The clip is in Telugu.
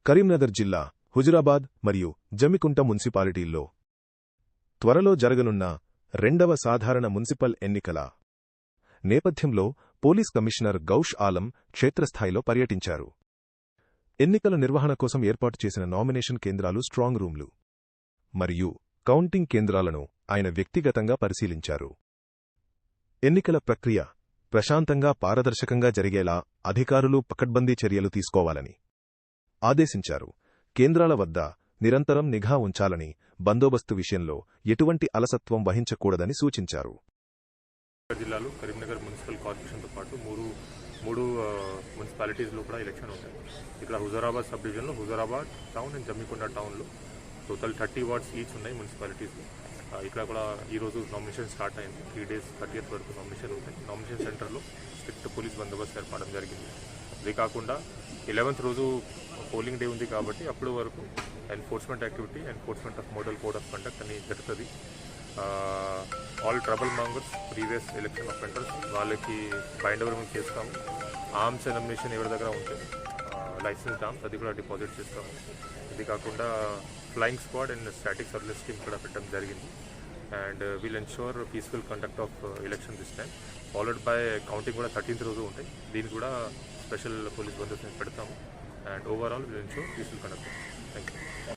కరీంనగర్ జిల్లా హుజురాబాద్ మరియు జమ్మికుంట మున్సిపాలిటీల్లో త్వరలో జరగనున్న రెండవ సాధారణ మున్సిపల్ ఎన్నికల నేపథ్యంలో పోలీస్ కమిషనర్ గౌష్ ఆలం క్షేత్రస్థాయిలో పర్యటించారు. ఎన్నికల నిర్వహణ కోసం ఏర్పాటు చేసిన నామినేషన్ కేంద్రాలు, స్ట్రాంగ్ రూంలు మరియు కౌంటింగ్ కేంద్రాలను ఆయన వ్యక్తిగతంగా పరిశీలించారు. ఎన్నికల ప్రక్రియ ప్రశాంతంగా, పారదర్శకంగా జరిగేలా అధికారులు పకడ్బందీ చర్యలు తీసుకోవాలని ఆదేశించారు. కేంద్రాల వద్ద నిరంతరం నిఘా ఉంచాలని, బందోబస్తు విషయంలో ఎటువంటి అలసత్వం వహించకూడదని సూచించారు. జిల్లాలో కరీంనగర్ మున్సిపల్ కార్పొరేషన్తో పాటు మూడు మున్సిపాలిటీస్లో కూడా ఎలక్షన్ ఉంటాయి. ఇక్కడ హుజూరాబాద్ సబ్ డివిజన్లో హుజూరాబాద్ టౌన్ అండ్ జమ్మికొండ టౌన్లో టోటల్ 30 వార్డ్స్ ఈచ్ ఉన్నాయి మున్సిపాలిటీస్. ఇక్కడ కూడా ఈరోజు నామినేషన్ స్టార్ట్ అయింది. 3 days 30th వరకు నామినేషన్ ఉంటాయి. నామినేషన్ సెంటర్లో స్ట్రిక్ట్ పోలీస్ బందోబస్తు ఏర్పడడం జరిగింది. అదే కాకుండా 11th రోజు పోలింగ్ డే ఉంది కాబట్టి అప్పటి వరకు enforcement activity, enforcement of model code of conduct అని జరుగుతుంది. All trouble mongers, previous election offenders వాళ్ళకి బైండ్ ఓవర్ చేస్తాము. ఆర్మ్స్ ఎలిమినేషన్ ఎవరి దగ్గర ఉంటే లైసెన్స్ ఆర్మ్స్ అది కూడా డిపాజిట్ చేస్తాము. ఇది కాకుండా flying squad and static service team కూడా పెట్టడం జరిగింది. And will ensure peaceful conduct of election this time, followed by counting కూడా 13th రోజు ఉంటాయి. దీనికి కూడా స్పెషల్ పోలీస్ బందోబస్తు పెడతాము. And overall will ensure peaceful conduct. Thank you.